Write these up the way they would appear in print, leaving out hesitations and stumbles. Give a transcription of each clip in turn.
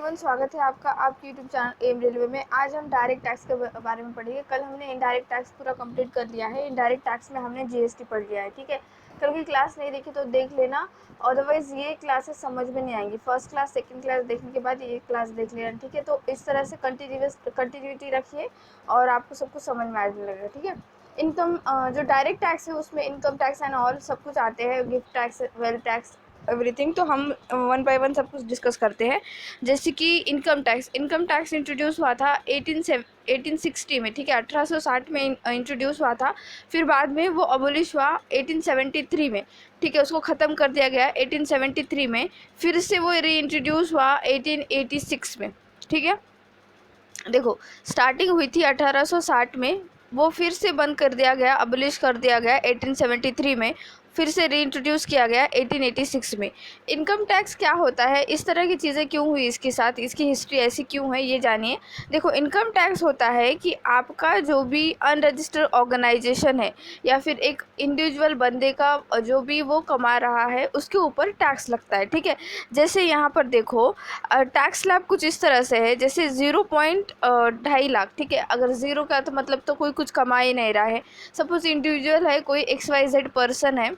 Everyone, स्वागत है आपका आपके यूट्यूब चैनल एम रेलवे में। आज हम डायरेक्ट टैक्स के बारे में पढ़ेंगे। कल हमने इनडायरेक्ट टैक्स पूरा कंप्लीट कर लिया है। इनडायरेक्ट टैक्स में हमने जीएसटी पढ़ लिया है। ठीक है, कल की क्लास नहीं देखी तो देख लेना, अदरवाइज़ ये क्लासेस समझ में नहीं आएंगी। फर्स्ट क्लास सेकंड क्लास देखने के बाद ये क्लास देख लेना। ठीक है, तो इस तरह से कंटिन्यूटी रखिए और आपको सब कुछ समझ में आने लगेगा। ठीक है, इनकम जो डायरेक्ट टैक्स है उसमें इनकम टैक्स एंड ऑल सब कुछ आते हैं, gift tax, wealth tax, everything. तो हम वन बाय वन सब कुछ डिस्कस करते हैं। जैसे कि इनकम टैक्स इंट्रोड्यूस हुआ था 1860 में। ठीक है, 1860 में इंट्रोड्यूस हुआ था। फिर बाद में वो अबोलिश हुआ 1873 में। ठीक है, उसको ख़त्म कर दिया गया 1873 में। फिर से वो री इंट्रोड्यूस हुआ 1886 में। ठीक है, देखो स्टार्टिंग हुई थी 1860 में, वो फिर से बंद कर दिया गया, अबलिश कर दिया गया 1873 में। फिर से रीइंट्रोड्यूस किया गया 1886 में। इनकम टैक्स क्या होता है, इस तरह की चीज़ें क्यों हुई इसके साथ, इसकी हिस्ट्री ऐसी क्यों है, ये जानिए। देखो, इनकम टैक्स होता है कि आपका जो भी अनरजिस्टर्ड ऑर्गेनाइजेशन है या फिर एक इंडिविजुअल बंदे का जो भी वो कमा रहा है उसके ऊपर टैक्स लगता है। ठीक है, जैसे यहाँ पर देखो टैक्स स्लैब कुछ इस तरह से है, जैसे 0.2 लाख। ठीक है, अगर ज़ीरो का तो मतलब तो कोई कुछ कमा ही नहीं रहा है। सपोज इंडिविजुअल है, कोई XYZ पर्सन है,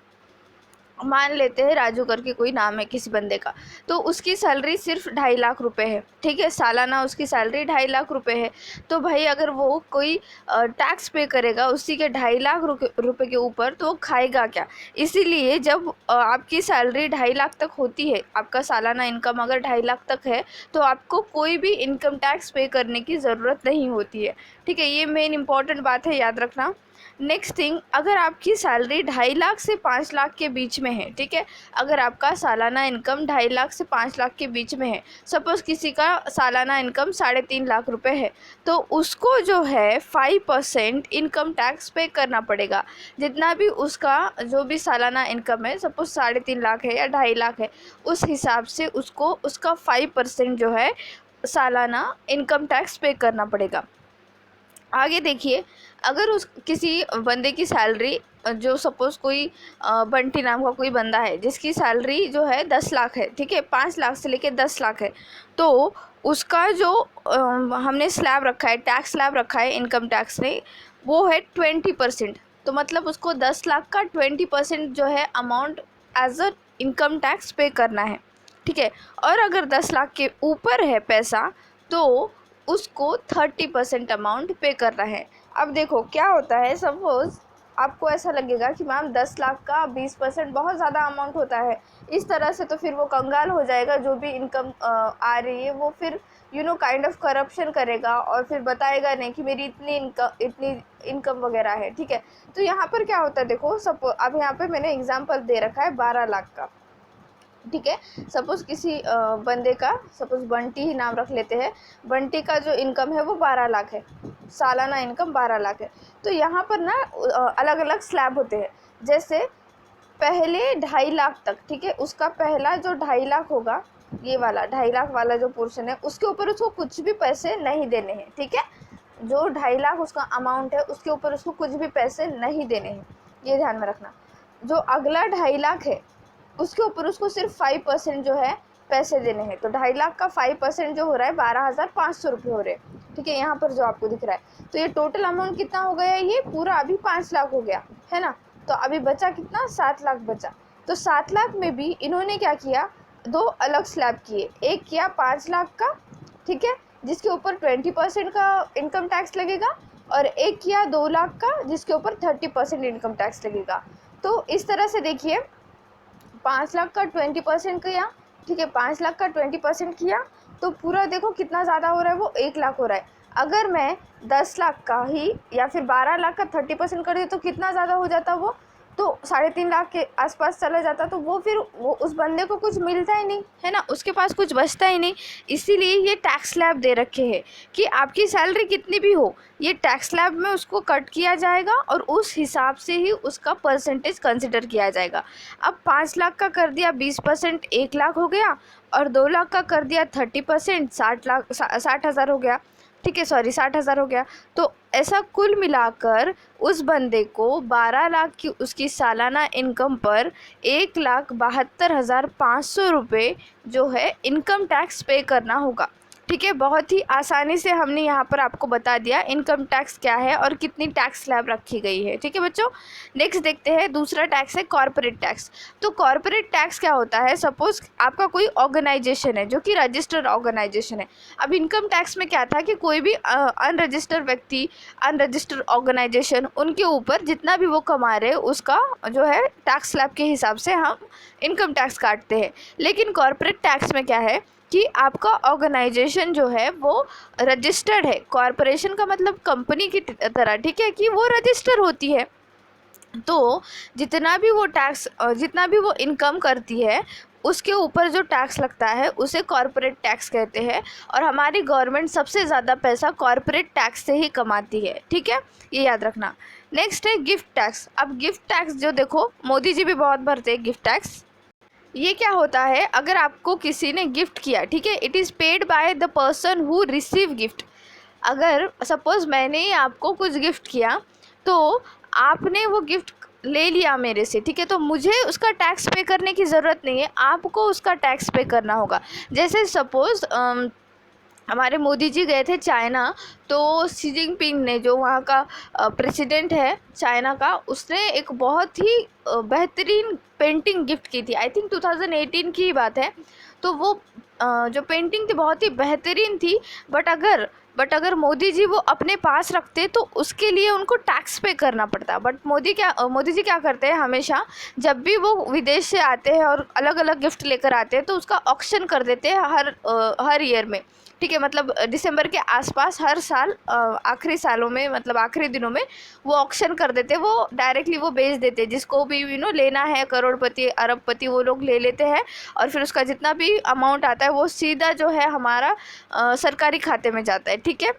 मान लेते हैं राजू करके कोई नाम है किसी बंदे का, तो उसकी सैलरी सिर्फ 2.5 लाख रुपए है। ठीक है, सालाना उसकी सैलरी 2.5 लाख रुपए है। तो भाई अगर वो कोई टैक्स पे करेगा उसी के 2.5 लाख रुपए के ऊपर, तो वो खाएगा क्या। इसीलिए जब आपकी सैलरी 2.5 लाख तक होती है, आपका सालाना इनकम अगर 2.5 लाख तक है, तो आपको कोई भी इनकम टैक्स पे करने की ज़रूरत नहीं होती है। ठीक है, ये मेन इंपॉर्टेंट बात है, याद रखना। नेक्स्ट थिंग, अगर आपकी सैलरी 2.5 लाख से 5 लाख के बीच में है, ठीक है, अगर आपका सालाना इनकम 2.5 लाख से 5 लाख के बीच में है, सपोज़ किसी का सालाना इनकम 3.5 लाख रुपए है, तो उसको जो है 5% इनकम टैक्स पे करना पड़ेगा। जितना भी उसका जो भी सालाना इनकम है, सपोज़ 3.5 लाख है या 2.5 लाख है, उस हिसाब से उसको उसका 5% जो है सालाना इनकम टैक्स पे करना पड़ेगा। आगे देखिए, अगर उस किसी बंदे की सैलरी, जो सपोज़ कोई बंटी नाम का कोई बंदा है जिसकी सैलरी जो है 10 लाख है, ठीक है, 5 लाख से लेके 10 लाख है, तो उसका जो हमने स्लैब रखा है, टैक्स स्लैब रखा है इनकम टैक्स ने, वो है 20%। तो मतलब उसको 10 लाख का 20% जो है amount as a income tax pay करना है। ठीक है, और अगर 10 लाख के ऊपर है पैसा, तो उसको 30% अमाउंट पे करना है। अब देखो क्या होता है, सपोज आपको ऐसा लगेगा कि मैम 10 लाख का 20% बहुत ज़्यादा अमाउंट होता है, इस तरह से तो फिर वो कंगाल हो जाएगा। जो भी इनकम आ रही है वो फिर काइंड ऑफ करप्शन करेगा और फिर बताएगा नहीं कि मेरी इतनी इनकम वगैरह है। ठीक है, तो यहाँ पर क्या होता है, देखो सपोज अब यहाँ पे मैंने एग्जाम्पल दे रखा है 12 लाख का। ठीक है, सपोज़ किसी बंदे का, सपोज़ बंटी ही नाम रख लेते हैं, बंटी का जो इनकम है वो 12 लाख है, सालाना इनकम 12 लाख है। तो यहाँ पर ना अलग अलग स्लैब होते हैं। जैसे पहले 2.5 लाख तक, ठीक है, उसका पहला जो 2.5 लाख होगा, ये वाला 2.5 लाख वाला जो पोर्शन है, उसके ऊपर उसको कुछ भी पैसे नहीं देने हैं। ठीक है, जो 2.5 लाख उसका अमाउंट है उसके ऊपर उसको कुछ भी पैसे नहीं देने हैं, ये ध्यान में रखना। जो अगला 2.5 लाख है उसके ऊपर उसको सिर्फ 5% जो है पैसे देने हैं। तो 2.5 लाख का 5% जो हो रहा है 12,500 रुपये हो रहे हैं। ठीक है, यहाँ पर जो आपको दिख रहा है, तो ये टोटल अमाउंट कितना हो गया, ये पूरा अभी 5 लाख हो गया है ना। तो अभी बचा कितना, 7 लाख बचा। तो 7 लाख में भी इन्होंने क्या किया, 2 अलग स्लैब किए। एक किया 5 लाख का, ठीक है, जिसके ऊपर 20% का इनकम टैक्स लगेगा, और एक किया 2 लाख का जिसके ऊपर 30% इनकम टैक्स लगेगा। तो इस तरह से देखिए, 5 लाख का 20% किया, ठीक है, 5 लाख का 20% किया, तो पूरा देखो कितना ज़्यादा हो रहा है, वो 1 लाख हो रहा है। अगर मैं 10 लाख का ही या फिर 12 लाख का 30% कर दी तो कितना ज़्यादा हो जाता वो, तो 3.5 लाख के आसपास चला जाता। तो वो फिर वो उस बंदे को कुछ मिलता ही नहीं है ना, उसके पास कुछ बचता ही नहीं। इसीलिए ये टैक्स स्लैब दे रखे हैं कि आपकी सैलरी कितनी भी हो, ये टैक्स स्लैब में उसको कट किया जाएगा और उस हिसाब से ही उसका परसेंटेज कंसिडर किया जाएगा। अब 5 लाख का कर दिया 20%, 1 लाख हो गया, और 2 लाख का कर दिया 30%, 60 हज़ार हो गया। ठीक है, सॉरी 60,000 हो गया। तो ऐसा कुल मिलाकर उस बंदे को 12 लाख की उसकी सालाना इनकम पर 1,72,500 रुपये जो है इनकम टैक्स पे करना होगा। ठीक है, बहुत ही आसानी से हमने यहाँ पर आपको बता दिया इनकम टैक्स क्या है और कितनी टैक्स स्लैब रखी गई है। ठीक है बच्चों, नेक्स्ट देखते हैं, दूसरा टैक्स है कॉर्पोरेट टैक्स। तो कॉर्पोरेट टैक्स क्या होता है, सपोज आपका कोई ऑर्गेनाइजेशन है जो कि रजिस्टर्ड ऑर्गेनाइजेशन है। अब इनकम टैक्स में क्या था कि कोई भी अनरजिस्टर्ड व्यक्ति, अनरजिस्टर्ड ऑर्गेनाइजेशन, उनके ऊपर जितना भी वो कमा रहे उसका जो है टैक्स स्लैब के हिसाब से हम इनकम टैक्स काटते हैं। लेकिन कॉर्पोरेट टैक्स में क्या है कि आपका ऑर्गेनाइजेशन जो है वो रजिस्टर्ड है। कॉरपोरेशन का मतलब कंपनी की तरह, ठीक है, कि वो रजिस्टर होती है। तो जितना भी वो टैक्स, जितना भी वो इनकम करती है उसके ऊपर जो टैक्स लगता है उसे कॉर्पोरेट टैक्स कहते हैं। और हमारी गवर्नमेंट सबसे ज़्यादा पैसा कॉर्पोरेट टैक्स से ही कमाती है। ठीक है, ये याद रखना। नेक्स्ट है गिफ्ट टैक्स। अब गिफ्ट टैक्स जो देखो मोदी जी भी बहुत भरते हैं गिफ्ट टैक्स। ये क्या होता है, अगर आपको किसी ने गिफ्ट किया, ठीक है, it is paid by the person who receive gift. अगर सपोज़ मैंने आपको कुछ गिफ्ट किया तो आपने वो गिफ्ट ले लिया मेरे से, ठीक है, तो मुझे उसका टैक्स पे करने की ज़रूरत नहीं है, आपको उसका टैक्स पे करना होगा। जैसे सपोज़ हमारे मोदी जी गए थे चाइना, तो शी जिनपिंग ने, जो वहाँ का प्रेसिडेंट है चाइना का, उसने एक बहुत ही बेहतरीन पेंटिंग गिफ्ट की थी। आई थिंक 2018 की बात है। तो वो जो पेंटिंग थी बहुत ही बेहतरीन थी। बट अगर मोदी जी वो अपने पास रखते तो उसके लिए उनको टैक्स पे करना पड़ता। बट मोदी जी क्या करते हैं, हमेशा जब भी वो विदेश से आते हैं और अलग अलग गिफ्ट लेकर आते हैं तो उसका ऑक्शन कर देते हैं हर ईयर में। ठीक है, मतलब दिसंबर के आसपास हर साल आखिरी सालों में, मतलब आखिरी दिनों में वो ऑक्शन कर देते, वो डायरेक्टली वो बेच देते, जिसको भी लेना है, करोड़पति अरबपति वो लोग ले लेते हैं। और फिर उसका जितना भी अमाउंट आता है वो सीधा जो है हमारा सरकारी खाते में जाता है। ठीक है,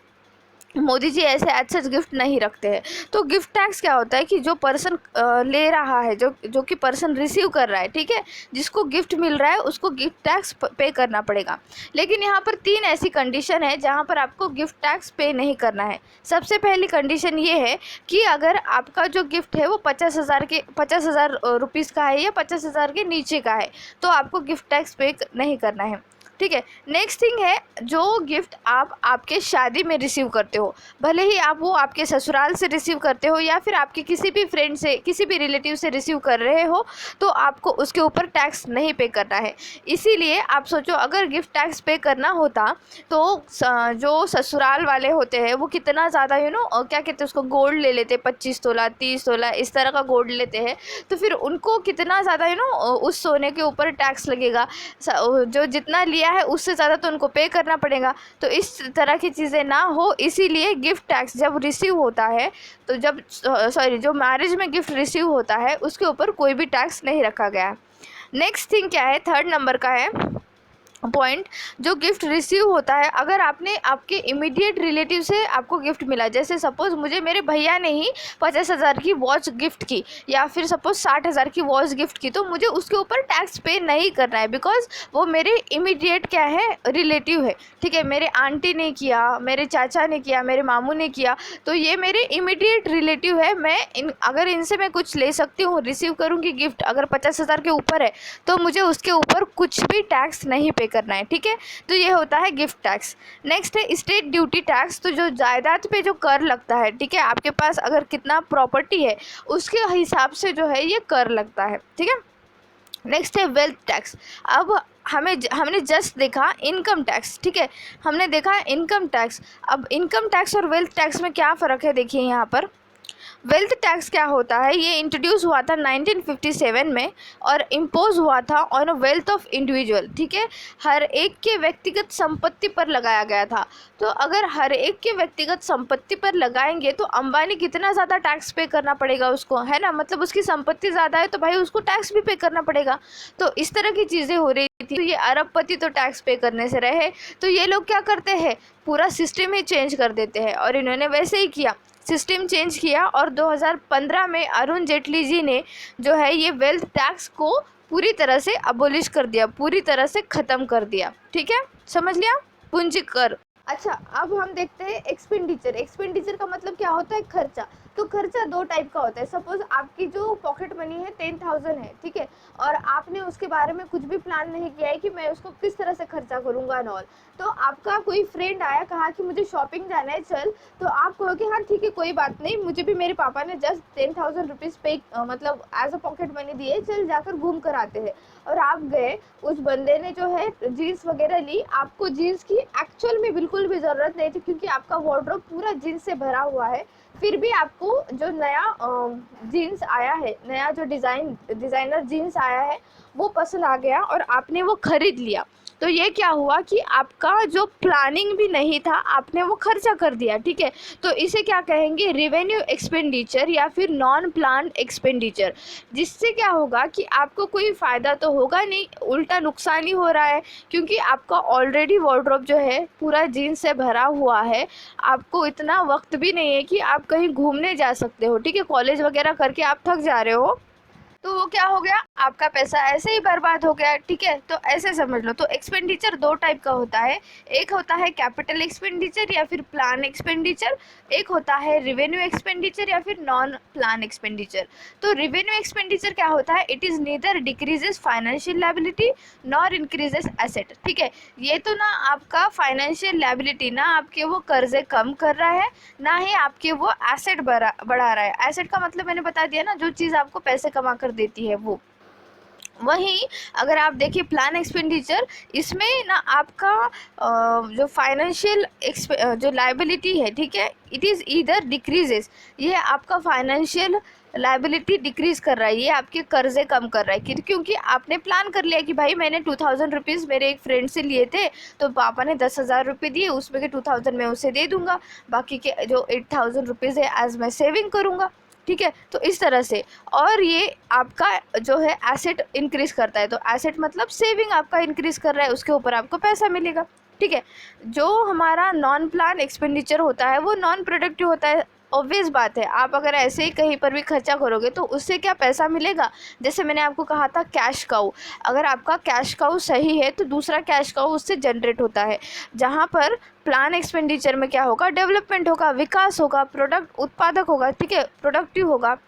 मोदी जी ऐसे एज सच गिफ्ट नहीं रखते हैं। तो गिफ्ट टैक्स क्या होता है कि जो पर्सन ले रहा है, जो कि पर्सन रिसीव कर रहा है, ठीक है, जिसको गिफ्ट मिल रहा है उसको गिफ्ट टैक्स पे करना पड़ेगा। लेकिन यहाँ पर 3 ऐसी कंडीशन है जहाँ पर आपको गिफ्ट टैक्स पे नहीं करना है। सबसे पहली कंडीशन ये है कि अगर आपका जो गिफ्ट है वो 50,000 रुपीज़ का है या 50,000 के नीचे का है तो आपको गिफ्ट टैक्स पे नहीं करना है। ठीक है, नेक्स्ट थिंग है, जो गिफ्ट आप आपके शादी में रिसीव करते हो, भले ही आप वो आपके ससुराल से रिसीव करते हो या फिर आपके किसी भी फ्रेंड से, किसी भी रिलेटिव से रिसीव कर रहे हो, तो आपको उसके ऊपर टैक्स नहीं पे करना है। इसीलिए आप सोचो, अगर गिफ्ट टैक्स पे करना होता तो जो ससुराल वाले होते हैं वो कितना ज़्यादा क्या कहते हैं उसको, गोल्ड ले लेते, 25 तोला 30 तोला इस तरह का गोल्ड लेते हैं, तो फिर उनको कितना ज़्यादा उस सोने के ऊपर टैक्स लगेगा। जो जितना लिया है उससे ज़्यादा तो उनको पे करना पड़ेगा। तो इस तरह की चीज़ें ना हो, इसीलिए गिफ्ट टैक्स जब रिसीव होता है, तो जो मैरिज में गिफ्ट रिसीव होता है उसके ऊपर कोई भी टैक्स नहीं रखा गया। नेक्स्ट थिंग क्या है, 3rd नंबर का है पॉइंट, जो गिफ्ट रिसीव होता है, अगर आपने आपके इमीडिएट रिलेटिव से आपको गिफ्ट मिला, जैसे सपोज़ मुझे मेरे भैया ने ही 50,000 की वॉच गिफ्ट की या फिर सपोज़ 60,000 की वॉच गिफ्ट की, तो मुझे उसके ऊपर टैक्स पे नहीं करना है, बिकॉज वो मेरे इमीडिएट क्या है, रिलेटिव है। ठीक है, मेरे आंटी ने किया, मेरे चाचा ने किया, मेरे मामू ने किया, तो ये मेरे इमीडिएट रिलेटिव है। अगर इनसे मैं कुछ ले सकती हूँ, रिसीव करूँगी गिफ्ट, अगर 50,000 के ऊपर है तो मुझे उसके ऊपर कुछ भी टैक्स नहीं पे करना है। ठीक है, तो ये होता है गिफ्ट टैक्स। नेक्स्ट है स्टेट ड्यूटी टैक्स। तो जो जायदाद पे जो कर लगता है, ठीक है, आपके पास अगर कितना प्रॉपर्टी है उसके हिसाब से जो है ये कर लगता है। ठीक है, नेक्स्ट है वेल्थ टैक्स। अब हमने जस्ट देखा इनकम टैक्स, ठीक है, हमने देखा इनकम टैक्स। अब इनकम टैक्स और वेल्थ टैक्स में क्या फ़र्क है, देखिए यहाँ पर। वेल्थ टैक्स क्या होता है, ये इंट्रोड्यूस हुआ था 1957 में और इम्पोज हुआ था on a wealth of individual. ठीक है, हर एक के व्यक्तिगत संपत्ति पर लगाया गया था। तो अगर हर एक के व्यक्तिगत संपत्ति पर लगाएंगे तो अंबानी कितना ज़्यादा टैक्स पे करना पड़ेगा उसको, है ना, मतलब उसकी संपत्ति ज़्यादा है तो भाई उसको टैक्स भी पे करना पड़ेगा। तो इस तरह की चीज़ें हो रही थी। तो ये अरबपति तो टैक्स पे करने से रहे, तो ये लोग क्या करते हैं, पूरा सिस्टम ही चेंज कर देते हैं। और इन्होंने वैसे ही किया, सिस्टम चेंज किया और 2015 में अरुण जेटली जी ने जो है ये वेल्थ टैक्स को पूरी तरह से अबोलिश कर दिया, पूरी तरह से ख़त्म कर दिया। ठीक है, समझ लिया, पूंजी कर। अच्छा, अब हम देखते हैं एक्सपेंडिचर। एक्सपेंडिचर का मतलब क्या होता है? खर्चा। तो खर्चा दो टाइप का होता है। सपोज आपकी जो पॉकेट मनी है 10,000 है, ठीक है, और आपने उसके बारे में कुछ भी प्लान नहीं किया है कि मैं उसको किस तरह से खर्चा करूंगा एंड ऑल। तो आपका कोई फ्रेंड आया, कहा कि मुझे शॉपिंग जाना है, चल, तो आप कहोगे हाँ ठीक है कोई बात नहीं, मुझे भी मेरे पापा ने जस्ट 10,000 रुपीज़ पे मतलब एज अ पॉकेट मनी दिए, चल जाकर घूम कर आते हैं। और आप गए, उस बंदे ने जो है जीन्स वगैरह ली, आपको जीन्स की एक्चुअल में बिल्कुल भी ज़रूरत नहीं थी क्योंकि आपका वार्डरोब पूरा जीन्स से भरा हुआ है। फिर भी आपको जो नया जीन्स आया है, नया जो डिज़ाइनर जीन्स आया है, वो पसंद आ गया और आपने वो खरीद लिया। तो ये क्या हुआ कि आपका जो प्लानिंग भी नहीं था, आपने वो खर्चा कर दिया, ठीक है। तो इसे क्या कहेंगे? रेवेन्यू एक्सपेंडिचर या फिर नॉन प्लान एक्सपेंडिचर। जिससे क्या होगा कि आपको कोई फ़ायदा तो होगा नहीं, उल्टा नुकसान ही हो रहा है क्योंकि आपका ऑलरेडी वार्डरोब जो है पूरा जीन्स से भरा हुआ है। आपको इतना वक्त भी नहीं है कि आप कहीं घूमने जा सकते हो, ठीक है, कॉलेज वगैरह करके आप थक जा रहे हो, तो वो क्या हो गया? आपका पैसा ऐसे ही बर्बाद हो गया, ठीक है। तो ऐसे समझ लो। तो एक्सपेंडिचर दो टाइप का होता है। एक होता है कैपिटल एक्सपेंडिचर या फिर प्लान एक्सपेंडिचर, एक होता है रिवेन्यू एक्सपेंडिचर या फिर नॉन प्लान एक्सपेंडिचर। तो रिवेन्यू एक्सपेंडिचर क्या होता है? It is neither decreases financial liability nor increases asset, ठीक है। ये तो ना आपका फाइनेंशियल लायबिलिटी, ना आपके वो कर्जे कम कर रहा है, ना ही आपके वो एसेट बढ़ा रहा है। एसेट का मतलब मैंने बता दिया ना, जो चीज़ आपको पैसे कमा कर देती है वो। वहीं अगर आप देखिए प्लान एक्सपेंडिचर, इसमें ना आपका जो फाइनेंशियल जो लायबिलिटी है, ठीक है, इट इज़ ईदर डिक्रीजेस। ये आपका फाइनेंशियल लायबिलिटी डिक्रीज़ कर रहा है, ये आपके कर्जे कम कर रहा है क्योंकि आपने प्लान कर लिया कि भाई मैंने 2,000 रुपीज़ मेरे एक फ्रेंड से लिए थे, तो पापा ने 10,000 रुपये दिए, उसमें के 2,000 मैं उसे दे दूंगा, बाकी के जो 8,000 रुपीज़ है एज मैं सेविंग करूँगा, ठीक है। तो इस तरह से, और ये आपका जो है एसेट इंक्रीज़ करता है। तो एसेट मतलब सेविंग आपका इंक्रीज़ कर रहा है, उसके ऊपर आपको पैसा मिलेगा, ठीक है। जो हमारा नॉन प्लान एक्सपेंडिचर होता है वो नॉन प्रोडक्टिव होता है। ऑब्वियस बात है, आप अगर ऐसे ही कहीं पर भी खर्चा करोगे तो उससे क्या पैसा मिलेगा? जैसे मैंने आपको कहा था कैश काउ, अगर आपका कैश काउ सही है तो दूसरा कैश काउ उससे जनरेट होता है। जहाँ पर प्लान एक्सपेंडिचर में क्या होगा? डेवलपमेंट होगा, विकास होगा, प्रोडक्ट उत्पादक होगा, ठीक है, प्रोडक्टिव होगा।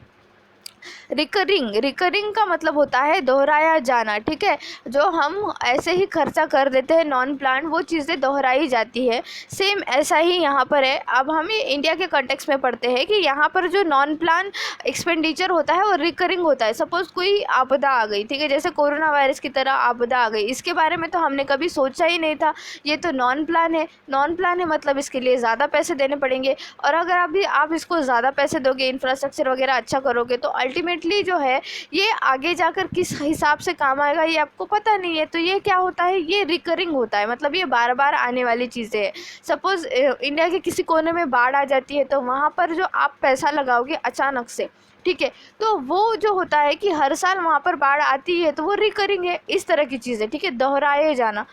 रिकरिंग का मतलब होता है दोहराया जाना, ठीक है। जो हम ऐसे ही खर्चा कर देते हैं नॉन प्लान, वो चीज़ें दोहराई जाती है। सेम ऐसा ही यहाँ पर है। अब हम ये इंडिया के कॉन्टेक्स्ट में पढ़ते हैं कि यहाँ पर जो नॉन प्लान एक्सपेंडिचर होता है वो रिकरिंग होता है। सपोज़ कोई आपदा आ गई, ठीक है, जैसे कोरोना वायरस की तरह आपदा आ गई, इसके बारे में तो हमने कभी सोचा ही नहीं था, ये तो नॉन प्लान है। नॉन प्लान है मतलब इसके लिए ज़्यादा पैसे देने पड़ेंगे, और अगर अभी आप इसको ज़्यादा पैसे दोगे, इंफ्रास्ट्रक्चर वगैरह अच्छा करोगे, तो अल्टीमेटली जो है ये आगे जाकर किस हिसाब से काम आएगा ये आपको पता नहीं है। तो ये क्या होता है? ये रिकरिंग होता है, मतलब ये बार बार आने वाली चीज़ें हैं। सपोज़ इंडिया के किसी कोने में बाढ़ आ जाती है, तो वहाँ पर जो आप पैसा लगाओगे अचानक से, ठीक है, तो वो जो होता है कि हर साल वहाँ पर बाढ़ आती है, तो वो रिकरिंग है। इस तरह की चीज़ है, ठीक है, दोहराए जाना।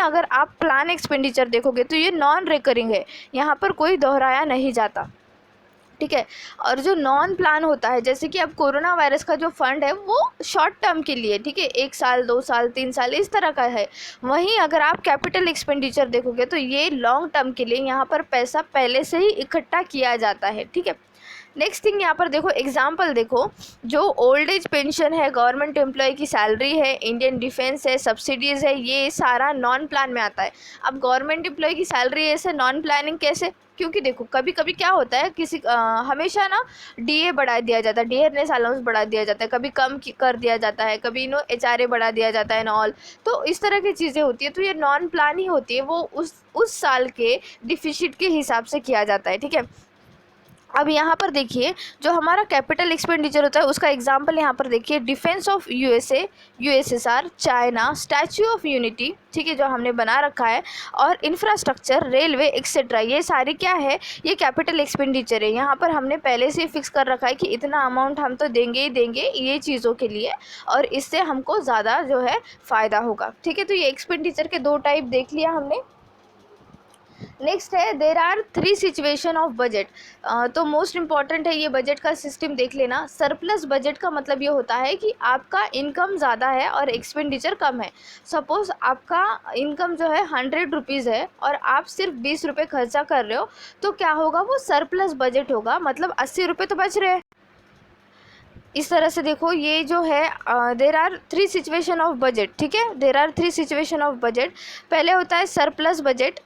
अगर आप प्लान एक्सपेंडिचर देखोगे तो ये नॉन रिकरिंग है, यहाँ पर कोई दोहराया नहीं जाता, ठीक है। और जो नॉन प्लान होता है, जैसे कि अब कोरोना वायरस का जो फंड है वो शॉर्ट टर्म के लिए, ठीक है, 1 साल 2 साल 3 साल इस तरह का है। वहीं अगर आप कैपिटल एक्सपेंडिचर देखोगे तो ये लॉन्ग टर्म के लिए, यहाँ पर पैसा पहले से ही इकट्ठा किया जाता है, ठीक है। नेक्स्ट थिंग यहाँ पर देखो, एग्जाम्पल देखो, जो ओल्ड एज पेंशन है, गवर्नमेंट एम्प्लॉय की सैलरी है, इंडियन डिफेंस है, सब्सिडीज़ है, ये सारा नॉन प्लान में आता है। अब गवर्नमेंट एम्प्लॉय की सैलरी ऐसे नॉन प्लानिंग कैसे? क्योंकि देखो कभी कभी क्या होता है, हमेशा ना डीए बढ़ा दिया जाता है, डियरनेस अलाउंस बढ़ा दिया जाता है, कभी कम कर दिया जाता है, कभी एचआरए बढ़ा दिया जाता है ऑल। तो इस तरह की चीज़ें होती है, तो ये नॉन प्लान ही होती है, वो उस साल के डिफिसिट के हिसाब से किया जाता है, ठीक है। अब यहाँ पर देखिए, जो हमारा कैपिटल एक्सपेंडिचर होता है उसका एग्जांपल यहाँ पर देखिए, defence of USSR, China, statue of unity, ठीक है, जो हमने बना रखा है, और इंफ्रास्ट्रक्चर, रेलवे एक्सेट्रा, ये सारी क्या है? ये कैपिटल एक्सपेंडिचर है। यहाँ पर हमने पहले से फिक्स कर रखा है कि इतना अमाउंट हम तो देंगे ही देंगे ये चीज़ों के लिए, और इससे हमको ज़्यादा जो है फ़ायदा होगा, ठीक है। तो ये एक्सपेंडिचर के दो टाइप देख लिया हमने। नेक्स्ट है there are 3 situation of budget. तो मोस्ट इम्पॉर्टेंट है ये बजट का सिस्टम देख लेना। सरप्लस बजट का मतलब ये होता है कि आपका इनकम ज़्यादा है और एक्सपेंडिचर कम है। सपोज़ आपका इनकम जो है 100 रुपीज़ है और आप सिर्फ 20 रुपये खर्चा कर रहे हो, तो क्या होगा, वो सरप्लस बजट होगा, मतलब 80 रुपये तो बच रहे हैं। इस तरह से देखो, ये जो है there are 3 situation of budget, ठीक है, there are 3 situation of budget. पहले होता है सरप्लस बजट,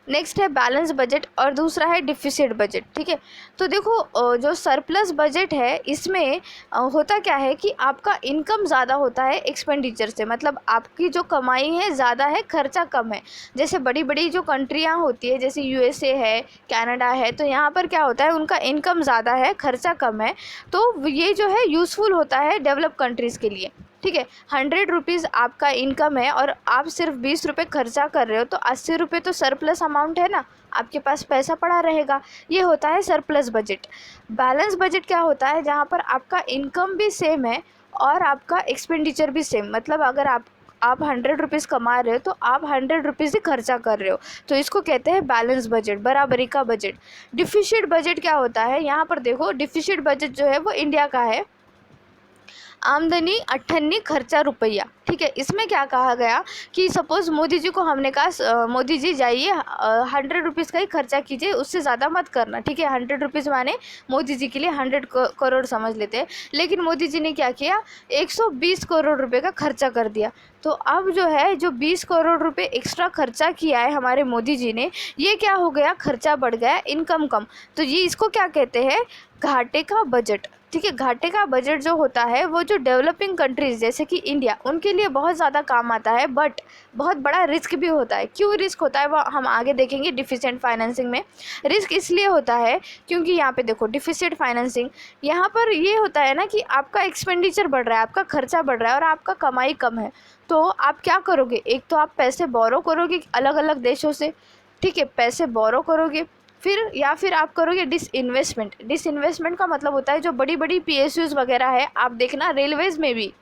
नेक्स्ट है बैलेंस बजट और दूसरा है डिफिसिट बजट, ठीक है। तो देखो जो सरप्लस बजट है इसमें होता क्या है कि आपका इनकम ज़्यादा होता है एक्सपेंडिचर से, मतलब आपकी जो कमाई है ज़्यादा है, खर्चा कम है। जैसे बड़ी बड़ी जो कंट्रियाँ होती है, जैसे यूएसए है, कनाडा है, तो यहाँ पर क्या होता है, उनका इनकम ज़्यादा है, खर्चा कम है। तो ये जो है यूज़फुल होता है डेवलप कंट्रीज़ के लिए, ठीक है। 100 रुपीज़ आपका इनकम है और आप सिर्फ 20 रुपये खर्चा कर रहे हो, तो 80 रुपये तो सरप्लस अमाउंट है ना, आपके पास पैसा पड़ा रहेगा। ये होता है सरप्लस बजट। बैलेंस बजट क्या होता है, जहाँ पर आपका इनकम भी सेम है और आपका एक्सपेंडिचर भी सेम, मतलब अगर आप 100 रुपीज़ कमा रहे हो तो आप 100 रुपीज़ ही खर्चा कर रहे हो, तो इसको कहते हैं बैलेंस बजट, बराबरी का बजट। डिफिसिट बजट क्या होता है, यहाँ पर देखो, डिफिसिट बजट जो है वो इंडिया का है। आमदनी अट्ठन्नी खर्चा रुपया, ठीक है। इसमें क्या कहा गया कि सपोज़ मोदी जी को हमने कहा मोदी जी जाइए 100 रुपीज़ का ही खर्चा कीजिए, उससे ज़्यादा मत करना, ठीक है। 100 रुपीज़ माने मोदी जी के लिए 100 करोड़ समझ लेते हैं, लेकिन मोदी जी ने क्या किया, 120 करोड़ रुपए का खर्चा कर दिया। तो अब जो है, जो 20 करोड़ रुपए एक्स्ट्रा खर्चा किया है हमारे मोदी जी ने, ये क्या हो गया, खर्चा बढ़ गया, इनकम कम। तो ये इसको क्या कहते हैं, घाटे का बजट, ठीक है। घाटे का बजट जो होता है वो जो डेवलपिंग कंट्रीज़ जैसे कि इंडिया, उनके लिए बहुत ज़्यादा काम आता है, बट बहुत बड़ा रिस्क भी होता है। क्यों रिस्क होता है वो हम आगे देखेंगे। डिफिसिट फाइनेंसिंग में रिस्क इसलिए होता है क्योंकि यहाँ पे देखो, डिफिसिट फाइनेंसिंग, यहाँ पर ये होता है ना कि आपका एक्सपेंडिचर बढ़ रहा है, आपका खर्चा बढ़ रहा है और आपका कमाई कम है। तो आप क्या करोगे, एक तो आप पैसे बोरो करोगे अलग अलग देशों से, ठीक है, पैसे बोरो करोगे, फिर या फिर आप करोगे डिसइन्वेस्टमेंट। डिसइन्वेस्टमेंट का मतलब होता है जो बड़ी बड़ी पीएसयूज़ वगैरह है, आप देखना रेलवेज़ में भी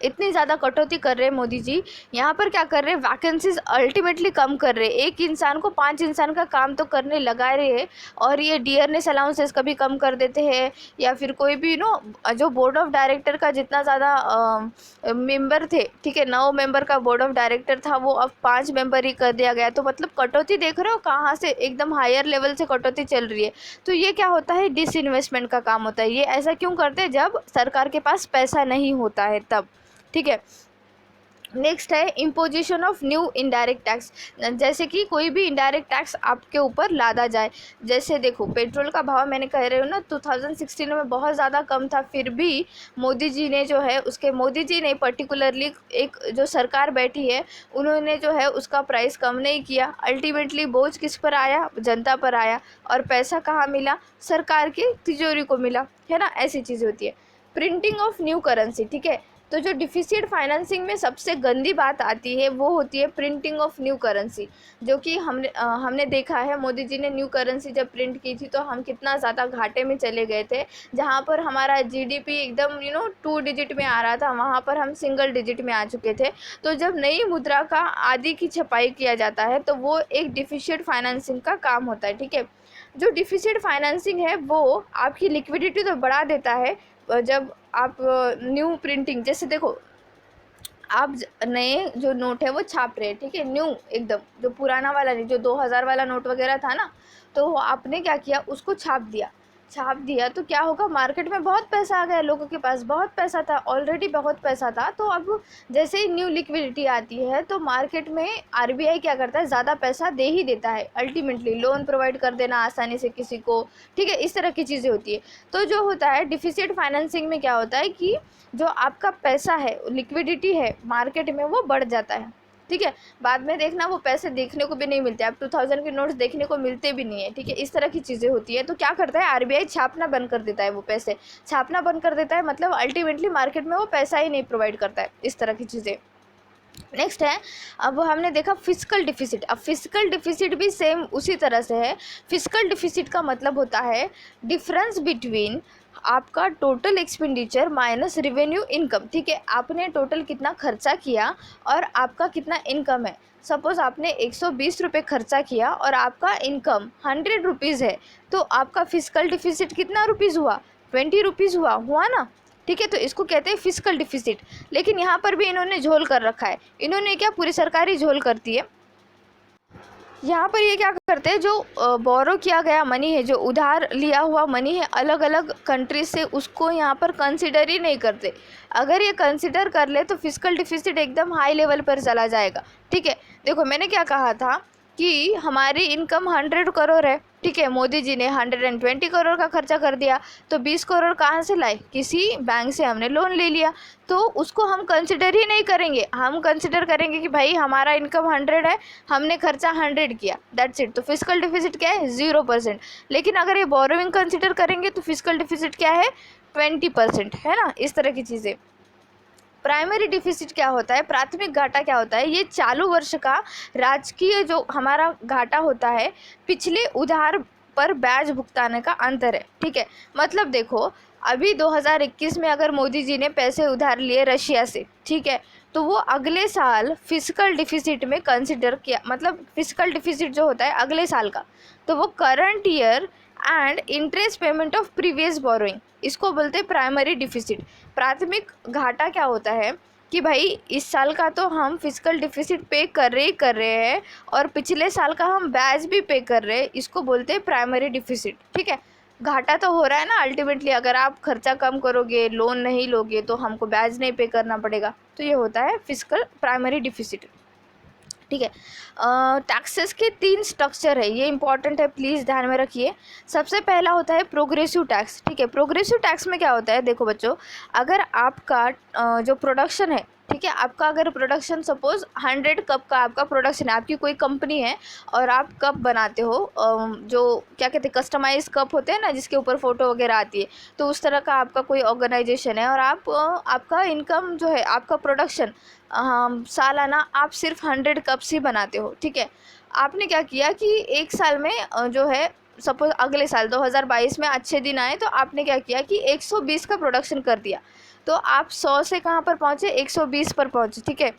इतनी ज़्यादा कटौती कर रहे हैं मोदी जी। यहाँ पर क्या कर रहे हैं, वैकेंसीज अल्टीमेटली कम कर रहे हैं, एक इंसान को 5 इंसान का काम तो करने लगा रहे हैं। और ये डियरनेस अलाउंसेस कभी कम कर देते हैं, या फिर कोई भी जो बोर्ड ऑफ डायरेक्टर का जितना ज़्यादा मेंबर थे, ठीक है, 9 मेंबर का बोर्ड ऑफ डायरेक्टर था, वो अब 5 मेंबर ही कर दिया गया। तो मतलब कटौती देख रहे हो कहाँ से, एकदम हायर लेवल से कटौती चल रही है। तो ये क्या होता है, डिसइन्वेस्टमेंट का काम होता है। ये ऐसा क्यों करते हैं, जब सरकार के पास पैसा नहीं होता है तब, ठीक है। नेक्स्ट है imposition of new indirect tax, जैसे कि कोई भी इनडायरेक्ट टैक्स आपके ऊपर लादा जाए। जैसे देखो, पेट्रोल का भाव मैंने कह रही हूँ ना, 2016 में बहुत ज़्यादा कम था, फिर भी मोदी जी ने जो है, मोदी जी ने पर्टिकुलरली एक जो सरकार बैठी है, उन्होंने जो है उसका प्राइस कम नहीं किया। अल्टीमेटली बोझ किस पर आया, जनता पर आया, और पैसा कहाँ मिला, सरकार की तिजोरी को मिला, है ना। ऐसी चीज़ होती है। प्रिंटिंग ऑफ न्यू करेंसी, ठीक है। तो जो डिफिसिट फाइनेंसिंग में सबसे गंदी बात आती है वो होती है प्रिंटिंग ऑफ न्यू करेंसी, जो कि हमने देखा है, मोदी जी ने न्यू करेंसी जब प्रिंट की थी तो हम कितना ज़्यादा घाटे में चले गए थे। जहाँ पर हमारा जीडीपी एकदम 2 डिजिट में आ रहा था, वहाँ पर हम सिंगल डिजिट में आ चुके थे। तो जब नई मुद्रा का आदि की छपाई किया जाता है तो वो एक डिफिसिट फाइनेंसिंग का काम होता है, ठीक है। जो डिफिसिट फाइनेंसिंग है वो आपकी लिक्विडिटी तो बढ़ा देता है। जब आप न्यू प्रिंटिंग, जैसे देखो, आप नए जो नोट है वो छाप रहे हैं, ठीक है, न्यू एकदम, जो पुराना वाला नहीं, जो 2000 वाला नोट वगैरह था ना, तो आपने क्या किया, उसको छाप दिया तो क्या होगा, मार्केट में बहुत पैसा आ गया, लोगों के पास बहुत पैसा था, ऑलरेडी बहुत पैसा था। तो अब जैसे ही न्यू लिक्विडिटी आती है तो मार्केट में आरबीआई क्या करता है, ज़्यादा पैसा दे ही देता है, अल्टीमेटली लोन प्रोवाइड कर देना आसानी से किसी को, ठीक है, इस तरह की चीज़ें होती है। तो जो होता है डिफिसिट फाइनेंसिंग में क्या होता है कि जो आपका पैसा है, लिक्विडिटी है मार्केट में, वो बढ़ जाता है, ठीक है। बाद में देखना वो पैसे देखने को भी नहीं मिलते, अब 2000 के नोट्स देखने को मिलते भी नहीं है, ठीक है, इस तरह की चीज़ें होती है। तो क्या करता है, आरबीआई छापना बंद कर देता है, वो पैसे छापना बंद कर देता है, मतलब अल्टीमेटली मार्केट में वो पैसा ही नहीं प्रोवाइड करता है, इस तरह की चीज़ें। नेक्स्ट है, अब हमने देखा फिजिकल डिफिसिट। अब फिजिकल डिफिसिट भी सेम उसी तरह से है। फिजिकल डिफिसिट का मतलब होता है डिफरेंस बिटवीन आपका total expenditure minus revenue income, ठीक है, आपने टोटल कितना खर्चा किया और आपका कितना इनकम है। सपोज़ आपने 120 रुपये खर्चा किया और आपका इनकम 100 रुपीज़ है, तो आपका फिजिकल डिफिसिट कितना रुपीज़ हुआ, 20 रुपीज़ हुआ ना, ठीक है। तो इसको कहते हैं फिजिकल डिफिसिट। लेकिन यहाँ पर भी इन्होंने झोल कर रखा है, इन्होंने क्या, पूरी सरकारी झोल करती है। यहाँ पर ये क्या करते हैं, जो बोरो किया गया मनी है, जो उधार लिया हुआ मनी है अलग अलग कंट्रीज से, उसको यहाँ पर कंसिडर ही नहीं करते। अगर ये कंसिडर कर ले तो फिजिकल डिफिसिट एकदम हाई लेवल पर चला जाएगा, ठीक है। देखो मैंने क्या कहा था कि हमारी इनकम 100 करोड़ है, ठीक है, मोदी जी ने 120 करोड़ का खर्चा कर दिया, तो 20 करोड़ कहाँ से लाए, किसी बैंक से हमने लोन ले लिया, तो उसको हम कंसिडर ही नहीं करेंगे। हम कंसिडर करेंगे कि भाई हमारा इनकम 100 है, हमने खर्चा 100 किया, दैट्स इट। तो फिजिकल डिफिसिट क्या है, 0%। लेकिन अगर ये बोरोइंग कंसिडर करेंगे तो फिजिकल डिफिसिट क्या है, 20% है ना, इस तरह की चीज़ें। प्राइमरी डिफिसिट क्या होता है, प्राथमिक घाटा क्या होता है, ये चालू वर्ष का राजकीय जो हमारा घाटा होता है पिछले उधार पर ब्याज भुगतान का अंतर है, ठीक है। मतलब देखो अभी 2021 में अगर मोदी जी ने पैसे उधार लिए रशिया से, ठीक है, तो वो अगले साल फिजिकल डिफिसिट में कंसिडर किया, मतलब फिजिकल डिफिसिट जो होता है अगले साल का, तो वो current year and interest payment of previous borrowing, इसको बोलते हैं प्राइमरी डिफिसिट। प्राथमिक घाटा क्या होता है कि भाई इस साल का तो हम फिजिकल डिफिसिट पे कर रहे हैं और पिछले साल का हम ब्याज भी पे कर रहे हैं, इसको बोलते हैं प्राइमरी डिफिसिट, ठीक है। घाटा तो हो रहा है ना अल्टीमेटली, अगर आप खर्चा कम करोगे, लोन नहीं लोगे, तो हमको ब्याज नहीं पे करना पड़ेगा, तो ये होता है फिजिकल प्राइमरी डिफिसिट, ठीक है। टैक्सेस के 3 स्ट्रक्चर है, ये इंपॉर्टेंट है, प्लीज़ ध्यान में रखिए। सबसे पहला होता है प्रोग्रेसिव टैक्स, ठीक है। प्रोग्रेसिव टैक्स में क्या होता है, देखो बच्चों, अगर आपका जो प्रोडक्शन है, ठीक है, आपका अगर प्रोडक्शन सपोज 100 कप का आपका प्रोडक्शन है, आपकी कोई कंपनी है और आप कप बनाते हो, जो क्या कहते हैं कस्टमाइज कप होते हैं ना, जिसके ऊपर फ़ोटो वगैरह आती है, तो उस तरह का आपका कोई ऑर्गेनाइजेशन है और आप आपका इनकम जो है, आपका प्रोडक्शन सालाना आप सिर्फ 100 कप्स ही बनाते हो, ठीक है। आपने क्या किया कि एक साल में जो है सपोज अगले साल 2022 में अच्छे दिन आए, तो आपने क्या किया कि 120 का प्रोडक्शन कर दिया, तो आप 100 से कहाँ पर पहुँचे, 120 पर पहुँचे, ठीक है।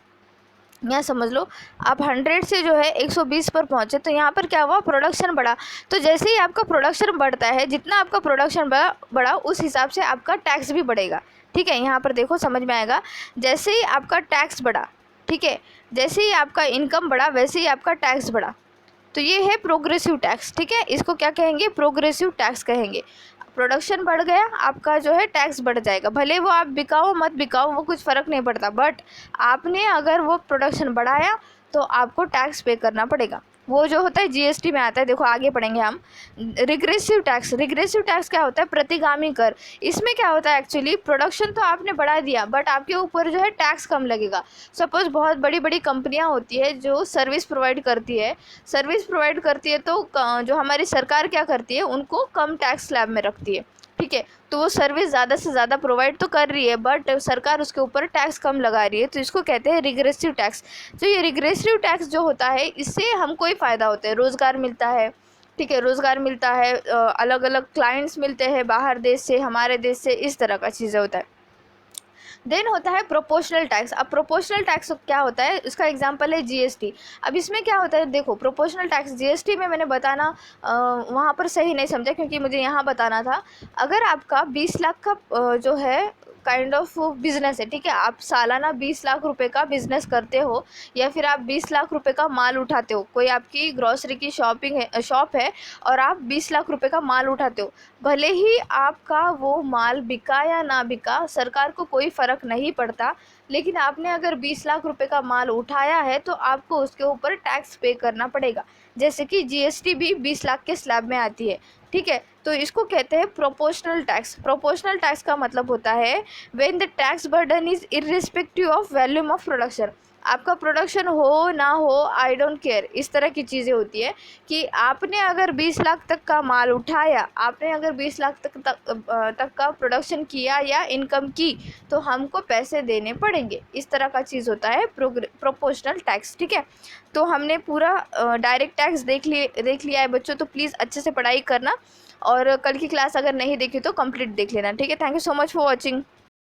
यहाँ समझ लो आप 100 से जो है 120 पर पहुँचे, तो यहाँ पर क्या हुआ, प्रोडक्शन बढ़ा। तो जैसे ही आपका प्रोडक्शन बढ़ता है, जितना आपका प्रोडक्शन बढ़ा उस हिसाब से आपका टैक्स भी बढ़ेगा, ठीक है। यहाँ पर देखो समझ में आएगा, जैसे ही आपका टैक्स बढ़ा, ठीक है, जैसे ही आपका इनकम बढ़ा वैसे ही आपका टैक्स बढ़ा, तो ये है प्रोग्रेसिव टैक्स, ठीक है। इसको क्या कहेंगे, प्रोग्रेसिव टैक्स कहेंगे। प्रोडक्शन बढ़ गया, आपका जो है टैक्स बढ़ जाएगा, भले वो आप बिकाओ मत बिकाओ वो कुछ फ़र्क नहीं पड़ता, बट आपने अगर वो प्रोडक्शन बढ़ाया तो आपको टैक्स पे करना पड़ेगा। वो जो होता है जीएसटी में आता है, देखो आगे पढ़ेंगे हम। रिग्रेसिव टैक्स, रिग्रेसिव टैक्स क्या होता है, प्रतिगामी कर। इसमें क्या होता है, एक्चुअली प्रोडक्शन तो आपने बढ़ा दिया बट आपके ऊपर जो है टैक्स कम लगेगा। सपोज़ बहुत बड़ी बड़ी कंपनियां होती है जो सर्विस प्रोवाइड करती है, तो जो हमारी सरकार क्या करती है, उनको कम टैक्स स्लैब में रखती है, ठीक है। तो वो सर्विस ज़्यादा से ज़्यादा प्रोवाइड तो कर रही है बट सरकार उसके ऊपर टैक्स कम लगा रही है, तो इसको कहते हैं रिग्रेसिव टैक्स। तो ये रिग्रेसिव टैक्स जो होता है, इससे हमको ही फ़ायदा होता है, रोज़गार मिलता है, ठीक है, रोज़गार मिलता है, अलग अलग क्लाइंट्स मिलते हैं बाहर देश से, हमारे देश से, इस तरह का चीज़ें होता है। देन होता है प्रोपोर्शनल टैक्स। अब प्रोपोर्शनल टैक्स क्या होता है, उसका एग्जांपल है जीएसटी। अब इसमें क्या होता है, देखो प्रोपोर्शनल टैक्स जीएसटी में मैंने बताना वहाँ पर सही नहीं समझा, क्योंकि मुझे यहाँ बताना था। अगर आपका 20 लाख का जो है काइंड ऑफ बिजनेस है, ठीक है, आप सालाना 20 लाख रुपए का बिजनेस करते हो, या फिर आप 20 लाख रुपए का माल उठाते हो, कोई आपकी ग्रॉसरी की शॉप है और आप 20 लाख रुपए का माल उठाते हो, भले ही आपका वो माल बिका या ना बिका, सरकार को कोई फ़र्क नहीं पड़ता, लेकिन आपने अगर 20 लाख रुपए का माल उठाया है तो आपको उसके ऊपर टैक्स पे करना पड़ेगा, जैसे कि जीएसटी भी 20 लाख के स्लैब में आती है, ठीक है। तो इसको कहते हैं प्रोपोर्शनल टैक्स। प्रोपोर्शनल टैक्स का मतलब होता है when the tax burden is irrespective of volume of production. आपका प्रोडक्शन हो ना हो, आई डोंट केयर, इस तरह की चीज़ें होती है कि आपने अगर 20 लाख तक का माल उठाया, आपने अगर 20 लाख तक का प्रोडक्शन किया या इनकम की, तो हमको पैसे देने पड़ेंगे। इस तरह का चीज़ होता है प्रोपोर्शनल टैक्स, ठीक है। तो हमने पूरा डायरेक्ट टैक्स देख लिया है बच्चों, तो प्लीज़ अच्छे से पढ़ाई करना, और कल की क्लास अगर नहीं देखी तो कंप्लीट देख लेना, ठीक है। Thank you so much for watching.